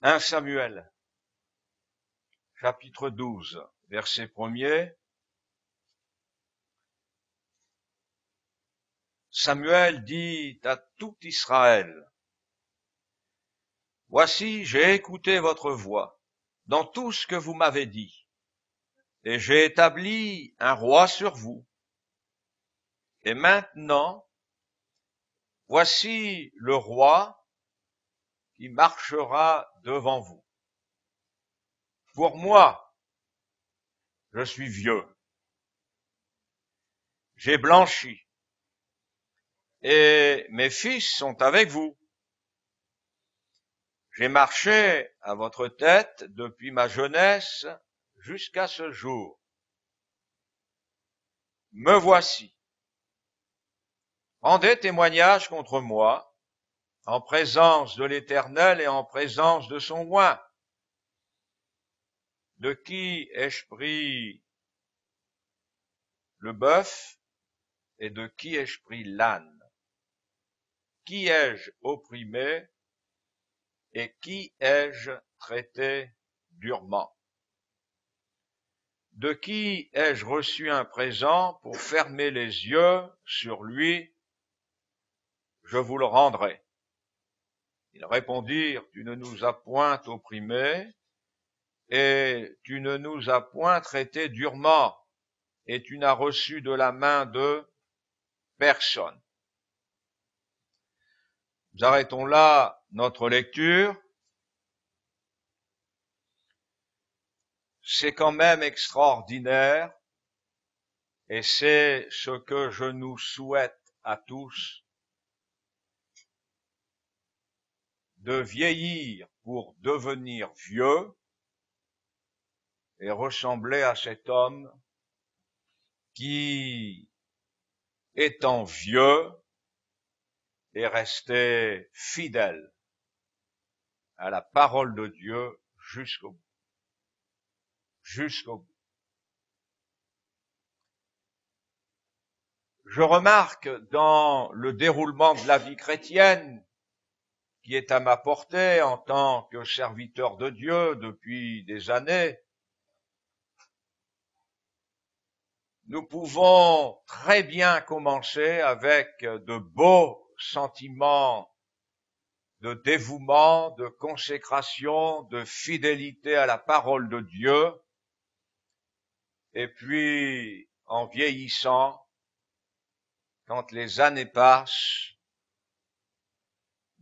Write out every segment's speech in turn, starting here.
1 Samuel, chapitre 12, verset 1er. Samuel dit à tout Israël: Voici, j'ai écouté votre voix dans tout ce que vous m'avez dit, et j'ai établi un roi sur vous. Et maintenant, voici le roi qui marchera devant vous. Pour moi, je suis vieux, j'ai blanchi, et mes fils sont avec vous. J'ai marché à votre tête depuis ma jeunesse jusqu'à ce jour. Me voici. Rendez témoignage contre moi, en présence de l'Éternel et en présence de son oint. De qui ai-je pris le bœuf et de qui ai-je pris l'âne? Qui ai-je opprimé et qui ai-je traité durement? De qui ai-je reçu un présent pour fermer les yeux sur lui? Je vous le rendrai. Ils répondirent: Tu ne nous as point opprimés et tu ne nous as point traités durement et tu n'as reçu de la main de personne. Nous arrêtons là notre lecture. C'est quand même extraordinaire et c'est ce que je nous souhaite à tous, de vieillir pour devenir vieux et ressembler à cet homme qui, étant vieux, est resté fidèle à la parole de Dieu jusqu'au bout. Jusqu'au bout. Je remarque dans le déroulement de la vie chrétienne, qui est à ma portée en tant que serviteur de Dieu depuis des années, nous pouvons très bien commencer avec de beaux sentiments de dévouement, de consécration, de fidélité à la parole de Dieu, et puis en vieillissant, quand les années passent,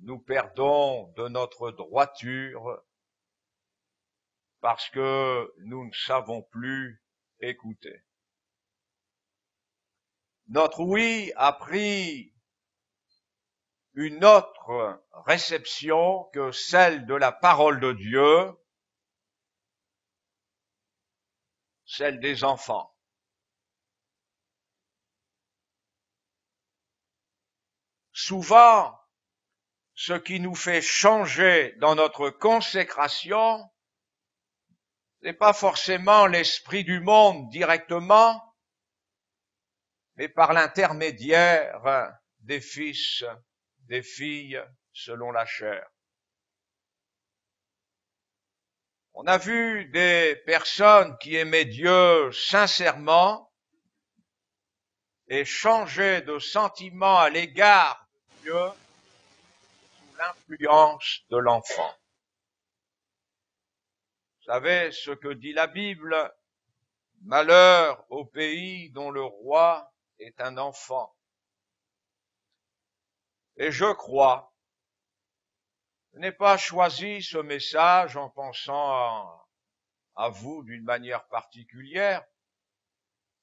nous perdons de notre droiture parce que nous ne savons plus écouter. Notre oui a pris une autre réception que celle de la parole de Dieu, celle des enfants. Souvent, ce qui nous fait changer dans notre consécration, n'est pas forcément l'esprit du monde directement, mais par l'intermédiaire des fils, des filles selon la chair. On a vu des personnes qui aimaient Dieu sincèrement et changer de sentiment à l'égard de Dieu sous l'influence de l'enfant. Vous savez ce que dit la Bible? Malheur au pays dont le roi est un enfant. Et je crois, je n'ai pas choisi ce message en pensant à vous d'une manière particulière,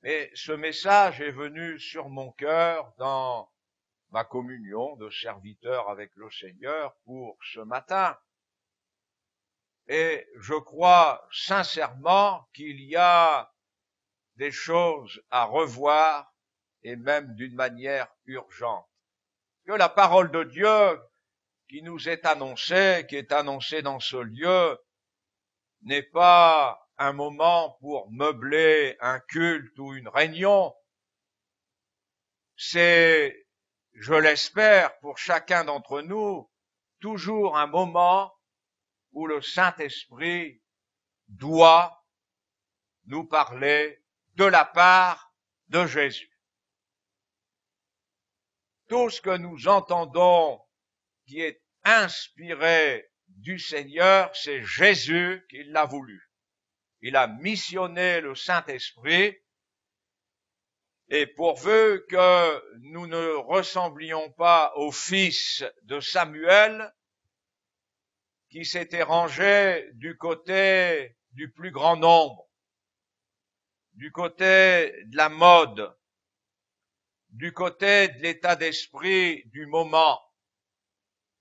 mais ce message est venu sur mon cœur dans ma communion de serviteur avec le Seigneur pour ce matin. Et je crois sincèrement qu'il y a des choses à revoir et même d'une manière urgente. Que la parole de Dieu qui nous est annoncée, qui est annoncée dans ce lieu, n'est pas un moment pour meubler un culte ou une réunion. C'est, je l'espère, pour chacun d'entre nous, toujours un moment où le Saint-Esprit doit nous parler de la part de Jésus. Tout ce que nous entendons qui est inspiré du Seigneur, c'est Jésus qui l'a voulu. Il a missionné le Saint-Esprit, et pourvu que nous ne ressemblions pas au fils de Samuel, qui s'était rangé du côté du plus grand nombre, du côté de la mode, du côté de l'état d'esprit du moment.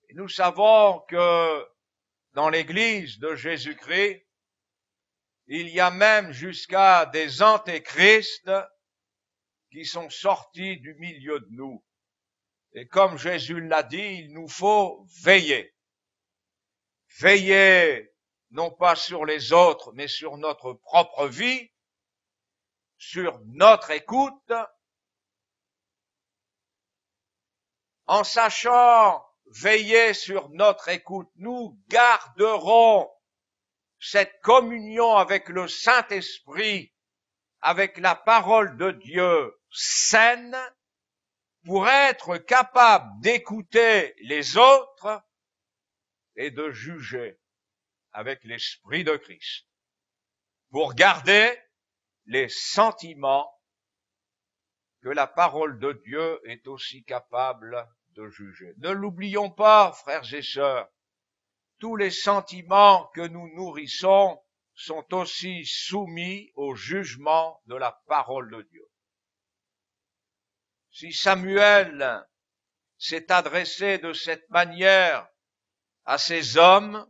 Et nous savons que dans l'Église de Jésus-Christ, il y a même jusqu'à des antéchrists qui sont sortis du milieu de nous. Et comme Jésus l'a dit, il nous faut veiller. Veiller non pas sur les autres, mais sur notre propre vie, sur notre écoute, en sachant veiller sur notre écoute, nous garderons cette communion avec le Saint-Esprit, avec la parole de Dieu saine, pour être capable d'écouter les autres et de juger avec l'Esprit de Christ, pour garder les sentiments que la parole de Dieu est aussi capable de juger. Ne l'oublions pas, frères et sœurs, tous les sentiments que nous nourrissons sont aussi soumis au jugement de la parole de Dieu. Si Samuel s'est adressé de cette manière à ces hommes,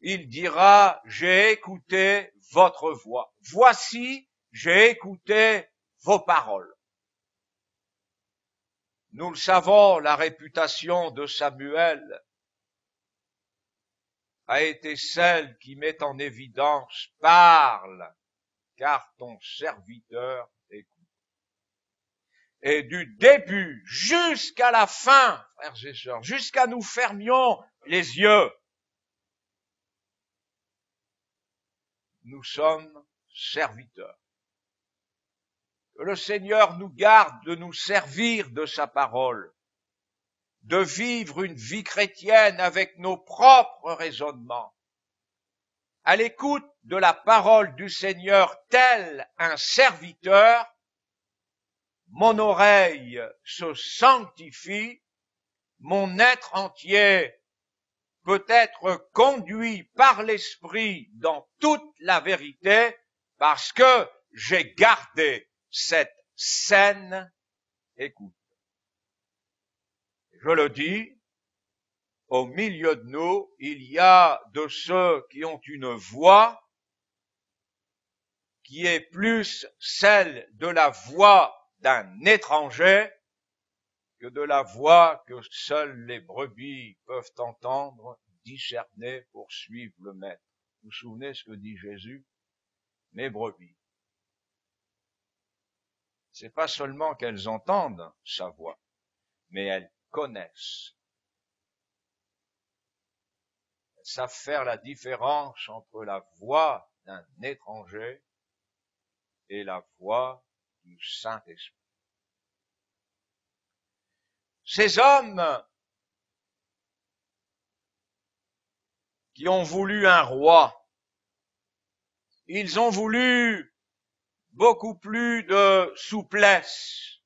il dira, j'ai écouté votre voix. Voici, j'ai écouté vos paroles. Nous le savons, la réputation de Samuel a été celle qui met en évidence, parle, car ton serviteur écoute. Et du début jusqu'à la fin, frères et sœurs, jusqu'à nous fermions les yeux, nous sommes serviteurs. Que le Seigneur nous garde de nous servir de sa parole, de vivre une vie chrétienne avec nos propres raisonnements, à l'écoute de la parole du Seigneur tel un serviteur. Mon oreille se sanctifie, mon être entier peut être conduit par l'Esprit dans toute la vérité, parce que j'ai gardé cette saine écoute. Je le dis, au milieu de nous, il y a de ceux qui ont une voix qui est plus celle de la voix d'un étranger que de la voix que seules les brebis peuvent entendre, discerner pour suivre le maître. Vous vous souvenez ce que dit Jésus? Mes brebis. C'est pas seulement qu'elles entendent sa voix, mais elles connaissent. Elles savent faire la différence entre la voix d'un étranger et la voix du Saint-Esprit. Ces hommes qui ont voulu un roi, ils ont voulu beaucoup plus de souplesse,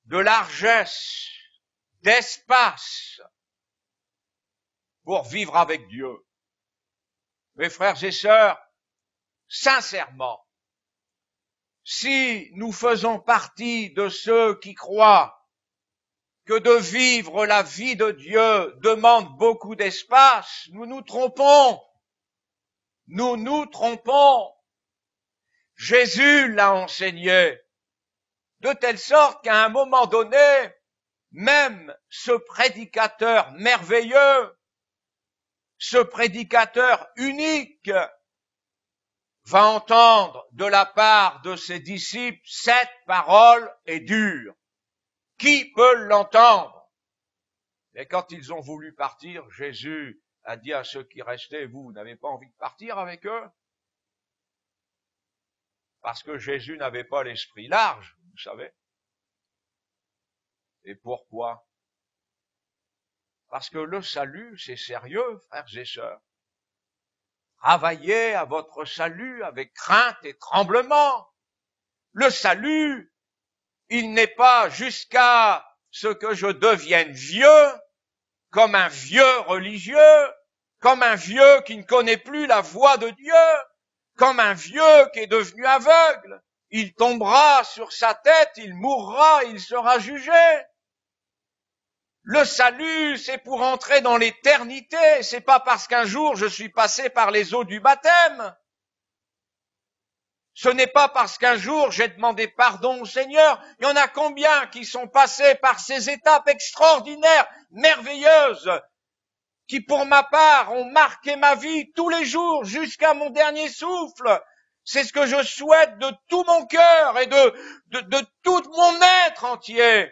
de largesse, d'espace pour vivre avec Dieu. Mes frères et sœurs, sincèrement, si nous faisons partie de ceux qui croient que de vivre la vie de Dieu demande beaucoup d'espace, nous nous trompons. Nous nous trompons. Jésus l'a enseigné, de telle sorte qu'à un moment donné, même ce prédicateur merveilleux, ce prédicateur unique, va entendre de la part de ses disciples, cette parole est dure. Qui peut l'entendre? Et quand ils ont voulu partir, Jésus a dit à ceux qui restaient, vous n'avez pas envie de partir avec eux? Parce que Jésus n'avait pas l'esprit large, vous savez. Et pourquoi? Parce que le salut, c'est sérieux, frères et sœurs. Travaillez à votre salut avec crainte et tremblement. Le salut, il n'est pas jusqu'à ce que je devienne vieux, comme un vieux religieux, comme un vieux qui ne connaît plus la voix de Dieu, comme un vieux qui est devenu aveugle. Il tombera sur sa tête, il mourra, il sera jugé. Le salut, c'est pour entrer dans l'éternité, c'est pas parce qu'un jour je suis passé par les eaux du baptême. Ce n'est pas parce qu'un jour j'ai demandé pardon au Seigneur. Il y en a combien qui sont passés par ces étapes extraordinaires, merveilleuses, qui pour ma part ont marqué ma vie tous les jours jusqu'à mon dernier souffle. C'est ce que je souhaite de tout mon cœur et de tout mon être entier.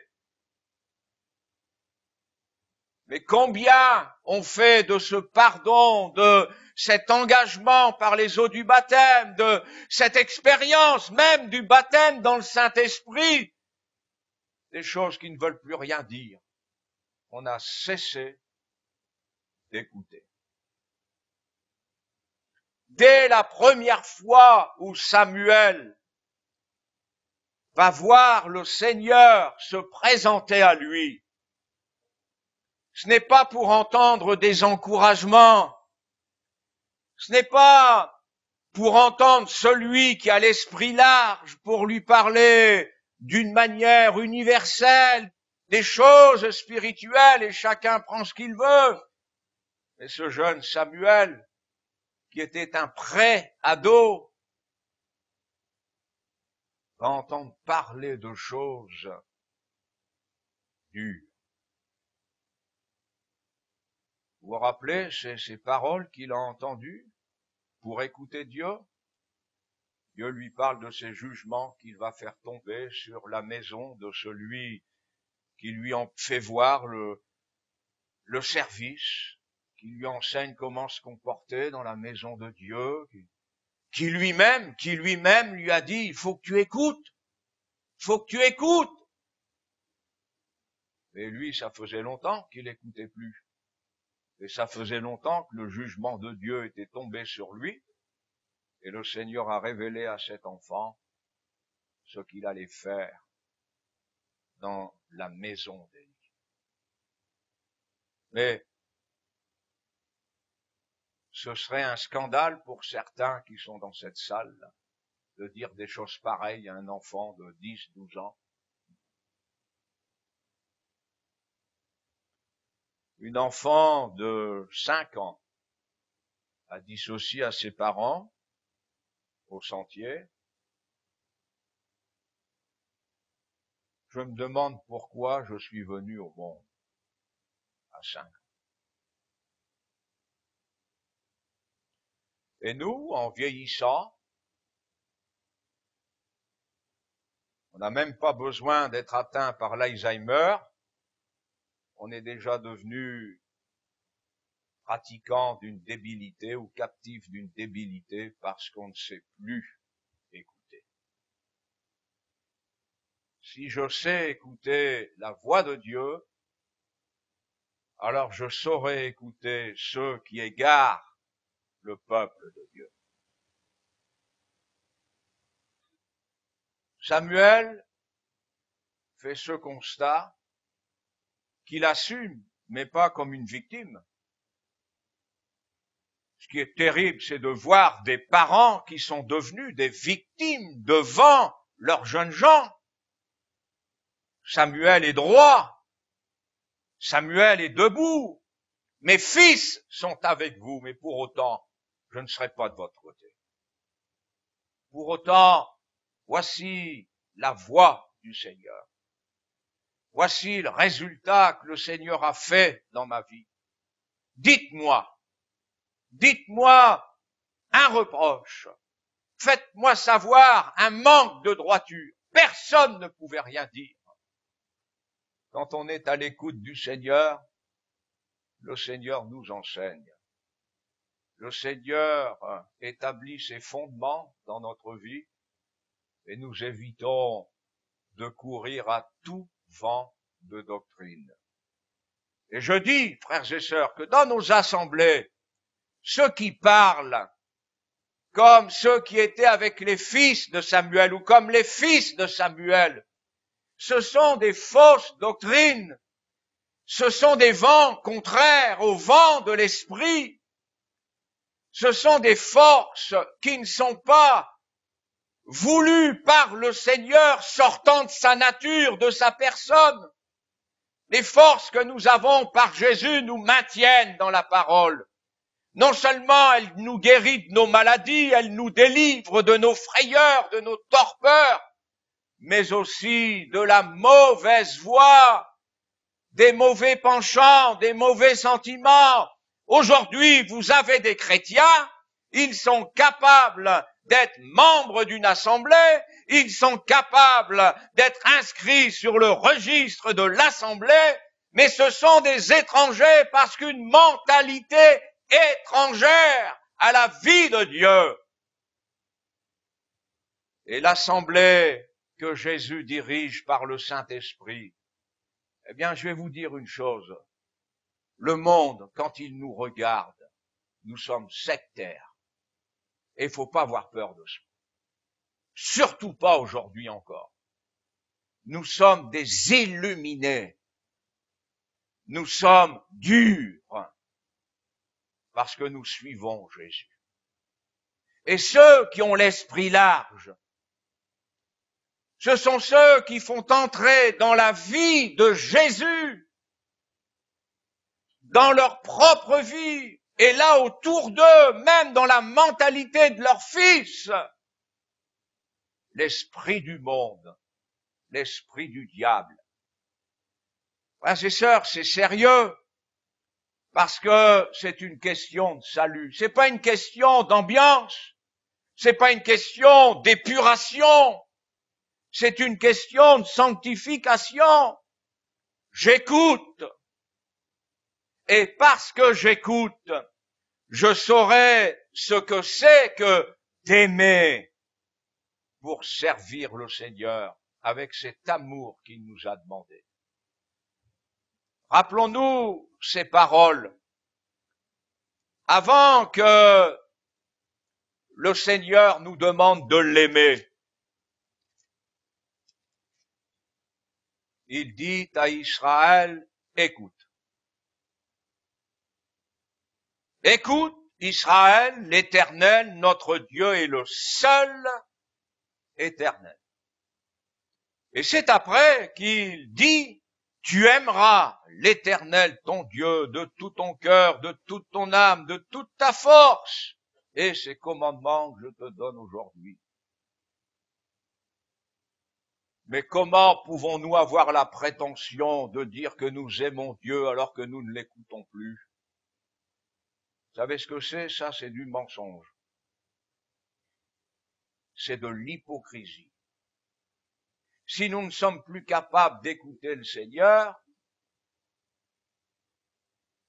Mais combien on fait de ce pardon, de cet engagement par les eaux du baptême, de cette expérience même du baptême dans le Saint-Esprit, des choses qui ne veulent plus rien dire. On a cessé d'écouter. Dès la première fois où Samuel va voir le Seigneur se présenter à lui, ce n'est pas pour entendre des encouragements, ce n'est pas pour entendre celui qui a l'esprit large, pour lui parler d'une manière universelle des choses spirituelles et chacun prend ce qu'il veut. Mais ce jeune Samuel, qui était un pré-ado, va entendre parler de choses dures. Vous vous rappelez ces paroles qu'il a entendues pour écouter Dieu? Dieu lui parle de ces jugements qu'il va faire tomber sur la maison de celui qui lui en fait voir le service, qui lui enseigne comment se comporter dans la maison de Dieu, qui lui-même lui a dit, il faut que tu écoutes, Et lui, ça faisait longtemps qu'il n'écoutait plus. Et ça faisait longtemps que le jugement de Dieu était tombé sur lui. Et le Seigneur a révélé à cet enfant ce qu'il allait faire dans la maison d'Élie. Mais ce serait un scandale pour certains qui sont dans cette salle de dire des choses pareilles à un enfant de 10, 12 ans. Une enfant de 5 ans a dissocié à ses parents au sentier. Je me demande pourquoi je suis venu au monde à 5 ans. Et nous, en vieillissant, on n'a même pas besoin d'être atteint par l'Alzheimer. On est déjà devenu pratiquant d'une débilité ou captif d'une débilité parce qu'on ne sait plus écouter. Si je sais écouter la voix de Dieu, alors je saurai écouter ceux qui égarent le peuple de Dieu. Samuel fait ce constat qu'il assume, mais pas comme une victime. Ce qui est terrible, c'est de voir des parents qui sont devenus des victimes devant leurs jeunes gens. Samuel est droit. Samuel est debout. Mes fils sont avec vous, mais pour autant, je ne serai pas de votre côté. Pour autant, voici la voix du Seigneur. Voici le résultat que le Seigneur a fait dans ma vie. Dites-moi un reproche. Faites-moi savoir un manque de droiture. Personne ne pouvait rien dire. Quand on est à l'écoute du Seigneur, le Seigneur nous enseigne. Le Seigneur établit ses fondements dans notre vie et nous évitons de courir à tout vent de doctrine. Et je dis, frères et sœurs, que dans nos assemblées, ceux qui parlent comme ceux qui étaient avec les fils de Samuel ou comme les fils de Samuel, ce sont des fausses doctrines, ce sont des vents contraires au vent de l'esprit, ce sont des forces qui ne sont pas voulues par le Seigneur sortant de sa nature, de sa personne. Les forces que nous avons par Jésus nous maintiennent dans la parole. Non seulement elle nous guérit de nos maladies, elle nous délivre de nos frayeurs, de nos torpeurs, mais aussi de la mauvaise voie, des mauvais penchants, des mauvais sentiments. Aujourd'hui, vous avez des chrétiens, ils sont capables d'être membres d'une assemblée, ils sont capables d'être inscrits sur le registre de l'assemblée, mais ce sont des étrangers parce qu'une mentalité étrangère à la vie de Dieu. Et l'assemblée que Jésus dirige par le Saint-Esprit, eh bien, je vais vous dire une chose. Le monde, quand il nous regarde, nous sommes sectaires. Et il faut pas avoir peur de ça. Surtout pas aujourd'hui encore. Nous sommes des illuminés. Nous sommes durs. Parce que nous suivons Jésus. Et ceux qui ont l'esprit large, ce sont ceux qui font entrer dans la vie de Jésus, dans leur propre vie, et là autour d'eux, même dans la mentalité de leurs fils, l'esprit du monde, l'esprit du diable. Frères et sœurs, c'est sérieux, parce que c'est une question de salut. C'est pas une question d'ambiance, c'est pas une question d'épuration, c'est une question de sanctification. J'écoute. Et parce que j'écoute, je saurai ce que c'est que d'aimer pour servir le Seigneur avec cet amour qu'il nous a demandé. Rappelons-nous ces paroles. Avant que le Seigneur nous demande de l'aimer, il dit à Israël, écoute. Écoute, Israël, l'Éternel, notre Dieu est le seul éternel. Et c'est après qu'il dit, tu aimeras l'Éternel, ton Dieu, de tout ton cœur, de toute ton âme, de toute ta force. Et ces commandements que je te donne aujourd'hui. Mais comment pouvons-nous avoir la prétention de dire que nous aimons Dieu alors que nous ne l'écoutons plus? Vous savez ce que c'est? Ça, c'est du mensonge. C'est de l'hypocrisie. Si nous ne sommes plus capables d'écouter le Seigneur,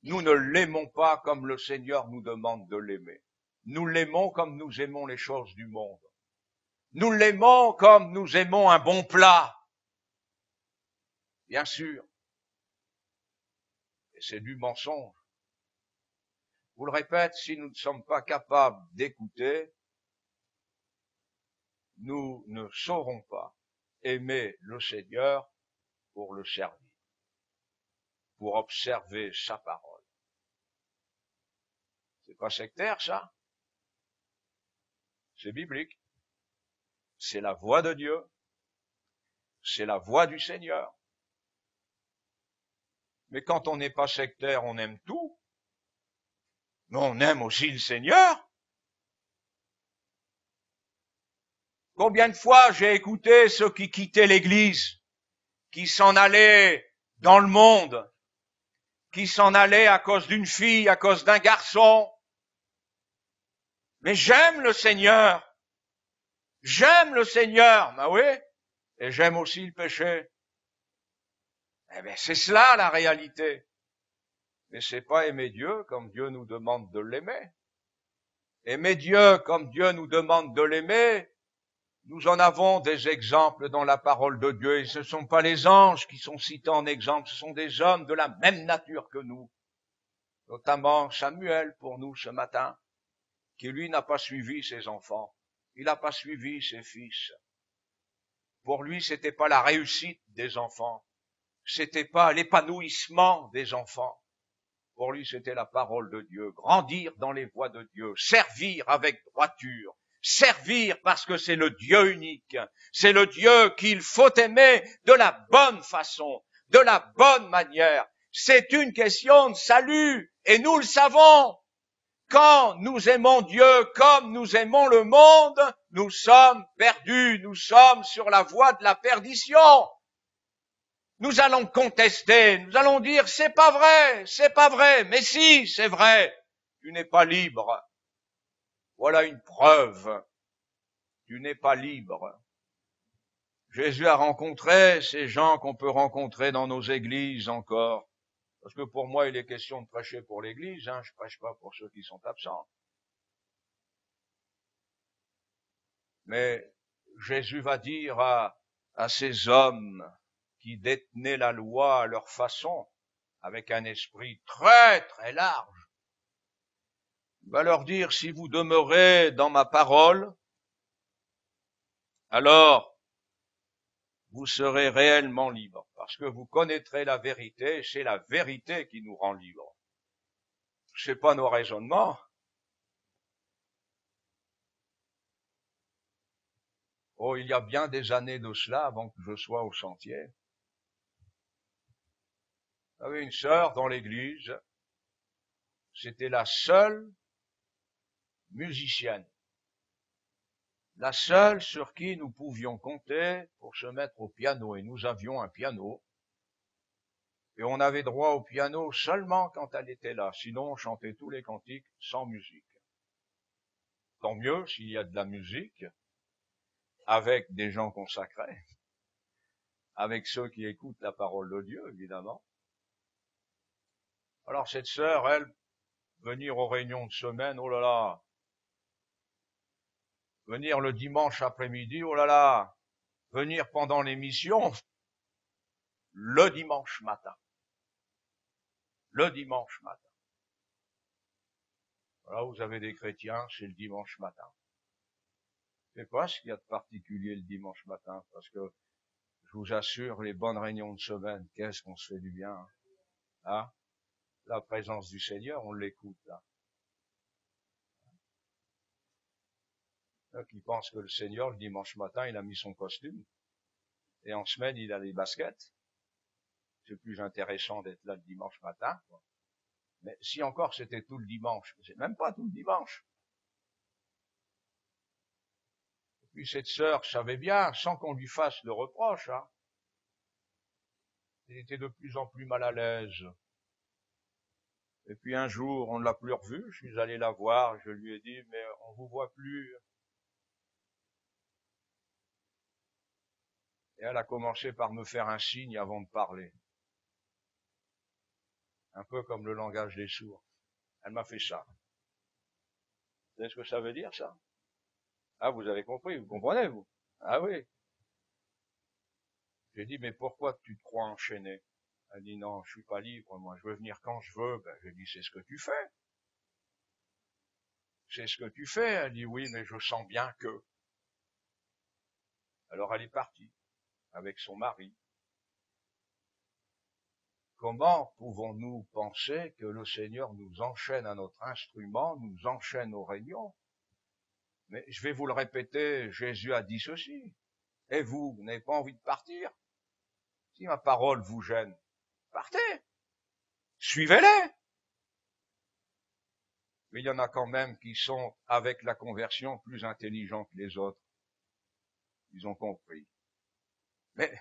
nous ne l'aimons pas comme le Seigneur nous demande de l'aimer. Nous l'aimons comme nous aimons les choses du monde. Nous l'aimons comme nous aimons un bon plat. Bien sûr. Et c'est du mensonge. Je vous le répète, si nous ne sommes pas capables d'écouter, nous ne saurons pas aimer le Seigneur pour le servir, pour observer sa parole. C'est pas sectaire, ça? C'est biblique. C'est la voix de Dieu. C'est la voix du Seigneur. Mais quand on n'est pas sectaire, on aime tout. Mais on aime aussi le Seigneur. Combien de fois j'ai écouté ceux qui quittaient l'église, qui s'en allaient dans le monde, qui s'en allaient à cause d'une fille, à cause d'un garçon. Mais j'aime le Seigneur. J'aime le Seigneur. Ben oui. Et j'aime aussi le péché. Eh bien, c'est cela la réalité. Mais c'est pas aimer Dieu comme Dieu nous demande de l'aimer. Aimer Dieu comme Dieu nous demande de l'aimer, nous en avons des exemples dans la parole de Dieu, et ce ne sont pas les anges qui sont cités en exemple, ce sont des hommes de la même nature que nous, notamment Samuel pour nous ce matin, qui lui n'a pas suivi ses enfants, il n'a pas suivi ses fils. Pour lui, c'était pas la réussite des enfants, c'était pas l'épanouissement des enfants. Pour lui, c'était la parole de Dieu, grandir dans les voies de Dieu, servir avec droiture, servir parce que c'est le Dieu unique, c'est le Dieu qu'il faut aimer de la bonne façon, de la bonne manière. C'est une question de salut, et nous le savons. Quand nous aimons Dieu comme nous aimons le monde, nous sommes perdus, nous sommes sur la voie de la perdition. Nous allons contester, nous allons dire c'est pas vrai, mais si, c'est vrai, tu n'es pas libre. Voilà une preuve, tu n'es pas libre. Jésus a rencontré ces gens qu'on peut rencontrer dans nos églises encore, parce que pour moi il est question de prêcher pour l'église, je prêche pas pour ceux qui sont absents. Mais Jésus va dire à ces hommes qui détenaient la loi à leur façon, avec un esprit très très large, il va leur dire, si vous demeurez dans ma parole, alors vous serez réellement libres, parce que vous connaîtrez la vérité, c'est la vérité qui nous rend libres. C'est pas nos raisonnements. Oh, il y a bien des années de cela avant que je sois au chantier. J'avais une sœur dans l'église, c'était la seule musicienne, la seule sur qui nous pouvions compter pour se mettre au piano, et nous avions un piano, et on avait droit au piano seulement quand elle était là, sinon on chantait tous les cantiques sans musique. Tant mieux s'il y a de la musique, avec des gens consacrés, avec ceux qui écoutent la parole de Dieu, évidemment. Alors cette sœur, elle, venir aux réunions de semaine, oh là là, venir le dimanche après-midi, oh là là, venir pendant l'émission, le dimanche matin. Le dimanche matin. Voilà, vous avez des chrétiens, c'est le dimanche matin. C'est quoi ce qu'il y a de particulier le dimanche matin? Parce que, je vous assure, les bonnes réunions de semaine, qu'est-ce qu'on se fait du bien, hein? La présence du Seigneur, on l'écoute, là. Qui pense que le Seigneur, le dimanche matin, il a mis son costume, et en semaine, il a les baskets. C'est plus intéressant d'être là le dimanche matin, quoi. Mais si encore c'était tout le dimanche, c'est même pas tout le dimanche. Et puis cette sœur savait bien, sans qu'on lui fasse le reproche, hein, elle était de plus en plus mal à l'aise. Et puis un jour, on ne l'a plus revue, je suis allé la voir, je lui ai dit, mais on vous voit plus. Et elle a commencé par me faire un signe avant de parler. Un peu comme le langage des sourds. Elle m'a fait ça. Vous savez ce que ça veut dire, ça? Ah, vous avez compris, vous comprenez, vous? Ah oui. J'ai dit, mais pourquoi tu te crois enchaîné? Elle dit, non, je suis pas libre, moi, je veux venir quand je veux. Ben, j'ai dit, c'est ce que tu fais. C'est ce que tu fais. Elle dit, oui, mais je sens bien que. Alors elle est partie, avec son mari. Comment pouvons-nous penser que le Seigneur nous enchaîne à notre instrument, nous enchaîne aux réunions? Mais je vais vous le répéter, Jésus a dit ceci. Et vous n'avez pas envie de partir? Si ma parole vous gêne, partez. Suivez-les. Mais il y en a quand même qui sont, avec la conversion, plus intelligents que les autres. Ils ont compris. Mais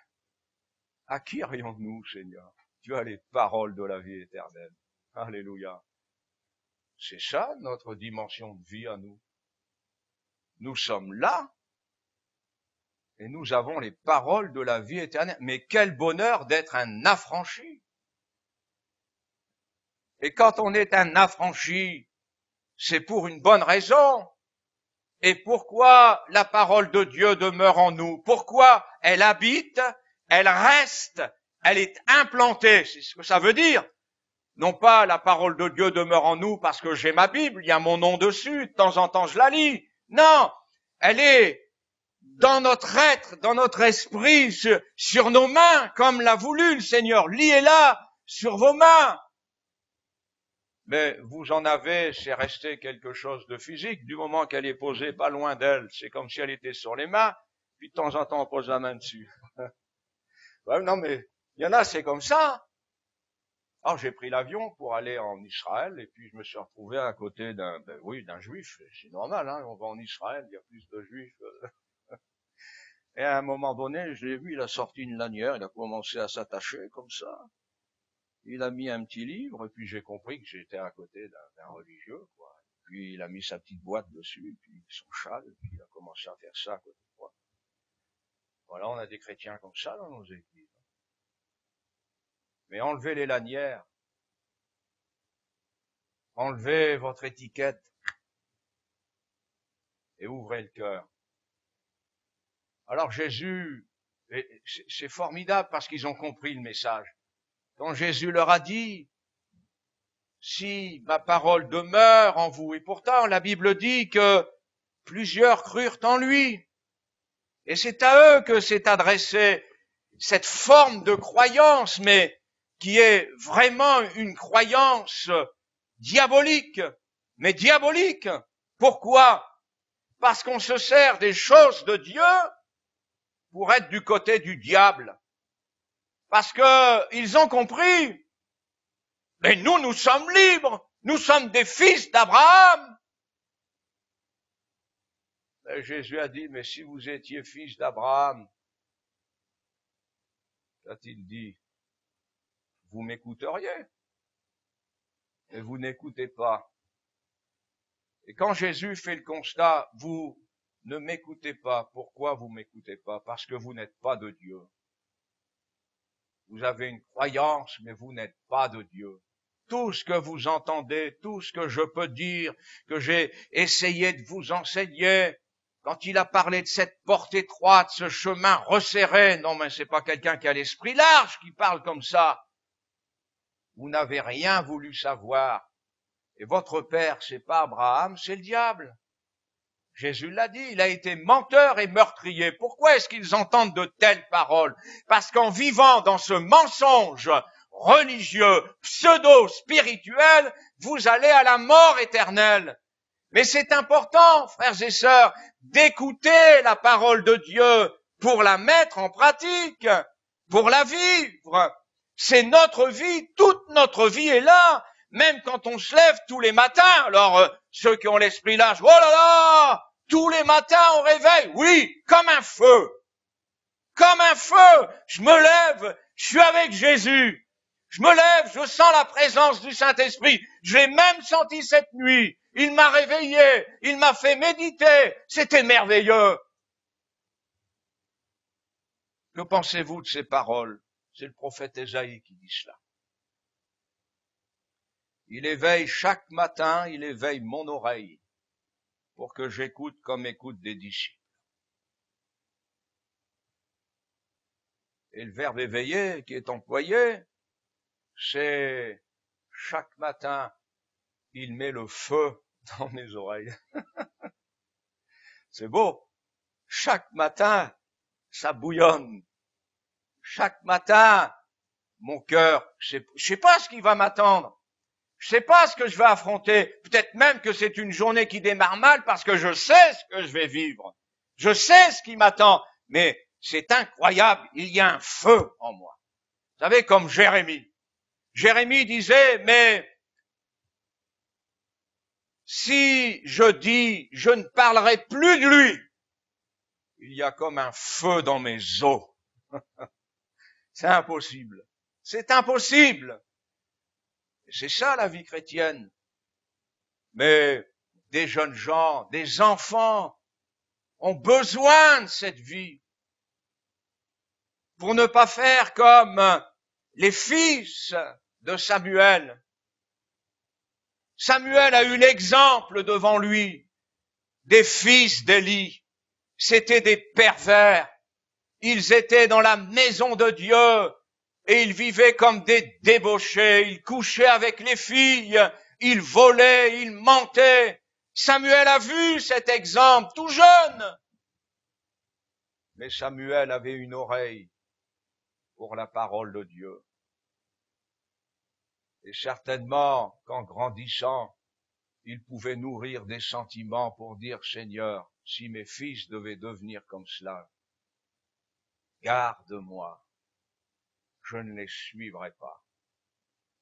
à qui irions-nous, Seigneur? Tu as les paroles de la vie éternelle. Alléluia. C'est ça notre dimension de vie à nous. Nous sommes là et nous avons les paroles de la vie éternelle. Mais quel bonheur d'être un affranchi. Et quand on est un affranchi, c'est pour une bonne raison. Et pourquoi la parole de Dieu demeure en nous? Pourquoi elle habite, elle reste, elle est implantée? C'est ce que ça veut dire. Non pas la parole de Dieu demeure en nous parce que j'ai ma Bible, il y a mon nom dessus, de temps en temps je la lis. Non, elle est dans notre être, dans notre esprit, sur nos mains, comme l'a voulu le Seigneur. Liez-la sur vos mains. Mais vous en avez, c'est resté quelque chose de physique. Du moment qu'elle est posée pas loin d'elle, c'est comme si elle était sur les mains, puis de temps en temps on pose la main dessus. Ouais, non mais, il y en a, c'est comme ça. Alors j'ai pris l'avion pour aller en Israël, et puis je me suis retrouvé à côté d'un juif. C'est normal, hein, on va en Israël, il y a plus de juifs. Et à un moment donné, je l'ai vu, il a sorti une lanière, il a commencé à s'attacher comme ça. Il a mis un petit livre, et puis j'ai compris que j'étais à côté d'un religieux, quoi. Puis il a mis sa petite boîte dessus, puis son châle, et puis il a commencé à faire ça à côté de moi. Voilà, on a des chrétiens comme ça dans nos églises. Mais enlevez les lanières, enlevez votre étiquette, et ouvrez le cœur. Alors Jésus, c'est formidable parce qu'ils ont compris le message. Quand Jésus leur a dit, si ma parole demeure en vous, et pourtant la Bible dit que plusieurs crurent en lui, et c'est à eux que s'est adressée cette forme de croyance, mais qui est vraiment une croyance diabolique. Mais diabolique. Pourquoi? Parce qu'on se sert des choses de Dieu pour être du côté du diable. Parce que ils ont compris. Mais nous sommes libres. Nous sommes des fils d'Abraham. Et Jésus a dit, mais si vous étiez fils d'Abraham, qu'a-t-il dit? Vous m'écouteriez. Et vous n'écoutez pas. Et quand Jésus fait le constat, vous ne m'écoutez pas. Pourquoi vous m'écoutez pas? Parce que vous n'êtes pas de Dieu. Vous avez une croyance, mais vous n'êtes pas de Dieu. Tout ce que vous entendez, tout ce que je peux dire, que j'ai essayé de vous enseigner, quand il a parlé de cette porte étroite, ce chemin resserré, non mais c'est pas quelqu'un qui a l'esprit large qui parle comme ça. Vous n'avez rien voulu savoir. Et votre père, c'est pas Abraham, c'est le diable. Jésus l'a dit, il a été menteur et meurtrier. Pourquoi est-ce qu'ils entendent de telles paroles? Parce qu'en vivant dans ce mensonge religieux, pseudo-spirituel, vous allez à la mort éternelle. Mais c'est important, frères et sœurs, d'écouter la parole de Dieu pour la mettre en pratique, pour la vivre. C'est notre vie, toute notre vie est là. Même quand on se lève tous les matins, alors ceux qui ont l'esprit large, oh là là, tous les matins au réveil, oui, comme un feu, je me lève, je suis avec Jésus, je me lève, je sens la présence du Saint-Esprit, je l'ai même senti cette nuit, il m'a réveillé, il m'a fait méditer, c'était merveilleux. Que pensez-vous de ces paroles? C'est le prophète Ésaïe qui dit cela. Il éveille chaque matin, il éveille mon oreille pour que j'écoute comme écoutent des disciples. Et le verbe éveiller qui est employé, c'est chaque matin, il met le feu dans mes oreilles. C'est beau. Chaque matin, ça bouillonne. Chaque matin, mon cœur, je sais pas ce qui va m'attendre. Je sais pas ce que je vais affronter. Peut-être même que c'est une journée qui démarre mal parce que je sais ce que je vais vivre. Je sais ce qui m'attend. Mais c'est incroyable. Il y a un feu en moi. Vous savez, comme Jérémie. Jérémie disait, mais si je dis, je ne parlerai plus de lui, il y a comme un feu dans mes os. C'est impossible. C'est impossible. C'est ça la vie chrétienne. Mais des jeunes gens, des enfants ont besoin de cette vie pour ne pas faire comme les fils de Samuel Samuel a eu l'exemple devant lui des fils d'Élie. C'étaient des pervers. Ils étaient dans la maison de Dieu et ils vivaient comme des débauchés. Ils couchaient avec les filles, ils volaient, ils mentaient. Samuel a vu cet exemple tout jeune. Mais Samuel avait une oreille pour la parole de Dieu. Et certainement qu'en grandissant, il pouvait nourrir des sentiments pour dire, Seigneur, si mes fils devaient devenir comme cela, garde-moi, je ne les suivrai pas.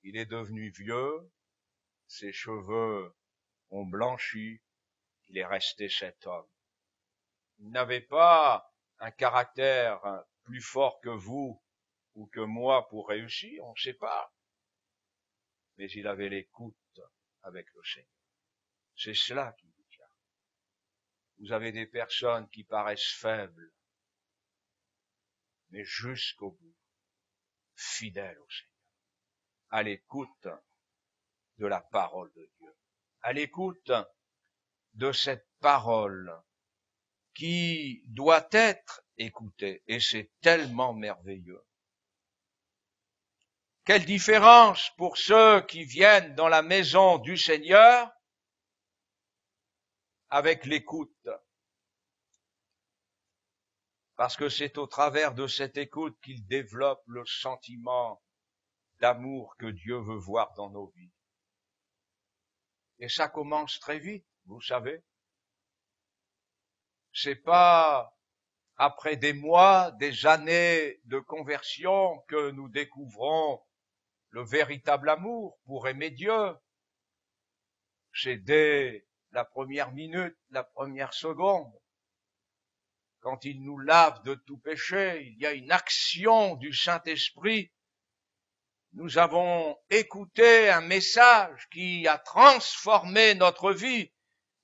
Il est devenu vieux, ses cheveux ont blanchi, il est resté cet homme. Il n'avait pas un caractère plus fort que vous ou que moi pour réussir, on ne sait pas. Mais il avait l'écoute avec le Seigneur. C'est cela qui vous tient. Vous avez des personnes qui paraissent faibles, mais jusqu'au bout, fidèles au Seigneur, à l'écoute de la parole de Dieu, à l'écoute de cette parole qui doit être écoutée, et c'est tellement merveilleux. Quelle différence pour ceux qui viennent dans la maison du Seigneur avec l'écoute. Parce que c'est au travers de cette écoute qu'il développe le sentiment d'amour que Dieu veut voir dans nos vies. Et ça commence très vite, vous savez. C'est pas après des mois, des années de conversion que nous découvrons le véritable amour pour aimer Dieu. C'est dès la première minute, la première seconde. Quand il nous lave de tout péché, il y a une action du Saint-Esprit. Nous avons écouté un message qui a transformé notre vie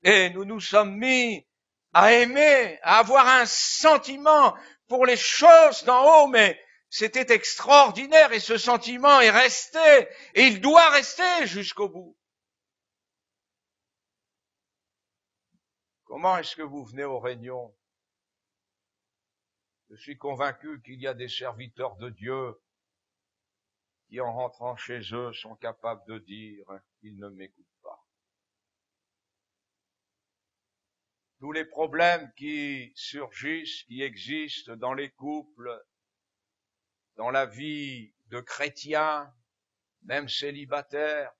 et nous nous sommes mis à aimer, à avoir un sentiment pour les choses d'en haut, mais c'était extraordinaire et ce sentiment est resté et il doit rester jusqu'au bout. Comment est-ce que vous venez aux réunions? Je suis convaincu qu'il y a des serviteurs de Dieu qui, en rentrant chez eux, sont capables de dire « ils ne m'écoutent pas ». Tous les problèmes qui surgissent, qui existent dans les couples, dans la vie de chrétiens, même célibataires,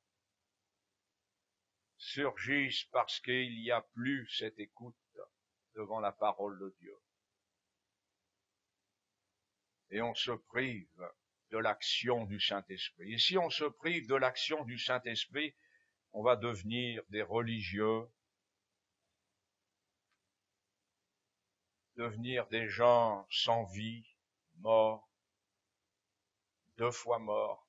surgissent parce qu'il n'y a plus cette écoute devant la parole de Dieu. Et on se prive de l'action du Saint-Esprit. Et si on se prive de l'action du Saint-Esprit, on va devenir des religieux, devenir des gens sans vie, morts, 2 fois morts,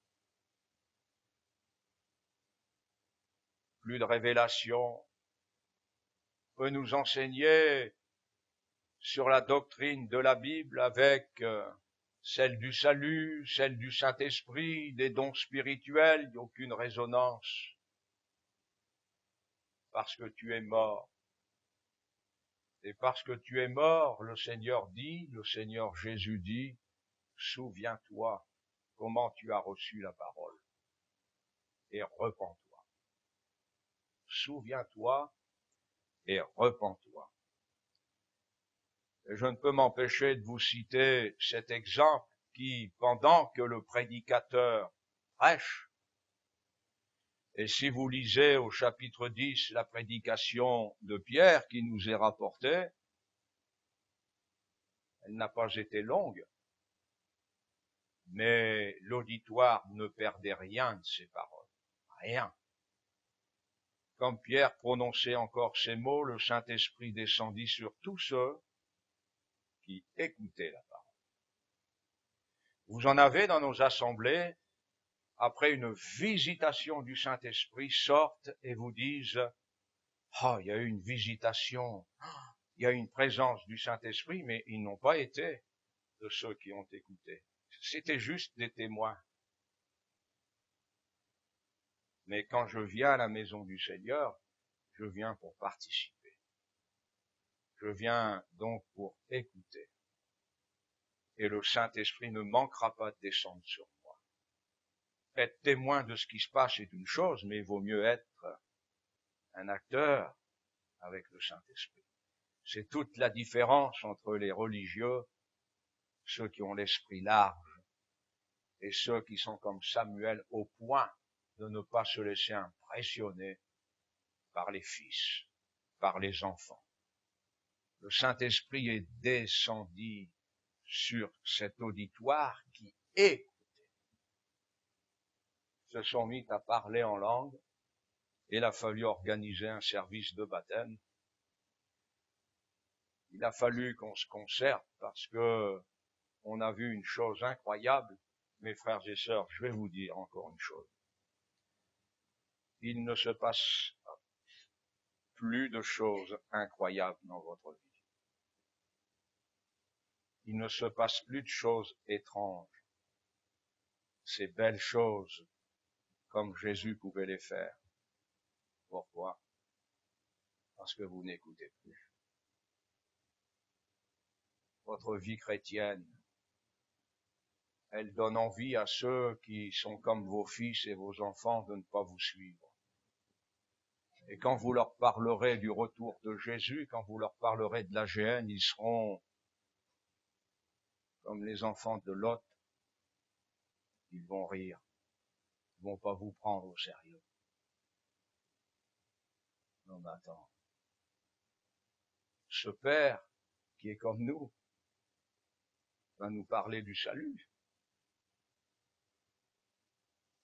plus de révélation. On peut nous enseigner sur la doctrine de la Bible avec celle du salut, celle du Saint-Esprit, des dons spirituels, il n'y a aucune résonance. Parce que tu es mort. Et parce que tu es mort, le Seigneur Jésus dit, souviens-toi comment tu as reçu la parole et repens-toi. Souviens-toi et repens-toi. Et je ne peux m'empêcher de vous citer cet exemple qui, pendant que le prédicateur prêche, et si vous lisez au chapitre 10 la prédication de Pierre qui nous est rapportée, elle n'a pas été longue, mais l'auditoire ne perdait rien de ses paroles, rien. Comme Pierre prononçait encore ces mots, le Saint-Esprit descendit sur tous ceux qui écoutaient la parole. Vous en avez dans nos assemblées, après une visitation du Saint-Esprit, sortent et vous disent « Ah, il y a eu une visitation, il y a une présence du Saint-Esprit », mais ils n'ont pas été de ceux qui ont écouté. C'était juste des témoins. Mais quand je viens à la maison du Seigneur, je viens pour participer. Je viens donc pour écouter. Et le Saint-Esprit ne manquera pas de descendre sur moi. Être témoin de ce qui se passe est une chose, mais il vaut mieux être un acteur avec le Saint-Esprit. C'est toute la différence entre les religieux, ceux qui ont l'esprit large, et ceux qui sont comme Samuel au point de ne pas se laisser impressionner par les fils, par les enfants. Le Saint-Esprit est descendu sur cet auditoire qui écoutait. Se sont mis à parler en langue, et il a fallu organiser un service de baptême. Il a fallu qu'on se concerte parce que on a vu une chose incroyable. Mes frères et sœurs, je vais vous dire encore une chose. Il ne se passe plus de choses incroyables dans votre vie. Il ne se passe plus de choses étranges. Ces belles choses, comme Jésus pouvait les faire. Pourquoi? Parce que vous n'écoutez plus. Votre vie chrétienne, elle donne envie à ceux qui sont comme vos fils et vos enfants de ne pas vous suivre. Et quand vous leur parlerez du retour de Jésus, quand vous leur parlerez de la géhenne, ils seront comme les enfants de Lot. Ils vont rire. Ils vont pas vous prendre au sérieux. Non, mais attends. Ce Père, qui est comme nous, va nous parler du salut.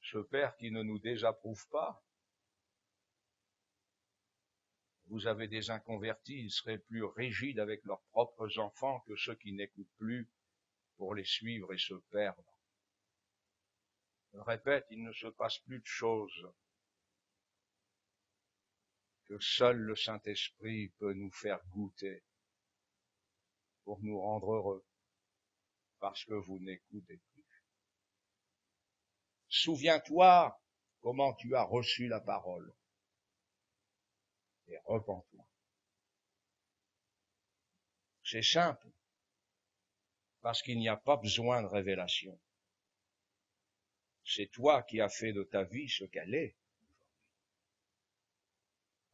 Ce Père qui ne nous désapprouve pas. Vous avez des inconvertis, ils seraient plus rigides avec leurs propres enfants que ceux qui n'écoutent plus pour les suivre et se perdre. Je répète, il ne se passe plus de choses que seul le Saint-Esprit peut nous faire goûter pour nous rendre heureux, parce que vous n'écoutez plus. Souviens-toi comment tu as reçu la parole et repens-toi. C'est simple, parce qu'il n'y a pas besoin de révélation. C'est toi qui as fait de ta vie ce qu'elle est.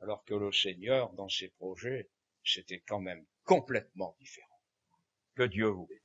Alors que le Seigneur, dans ses projets, c'était quand même complètement différent. Que Dieu vous bénisse.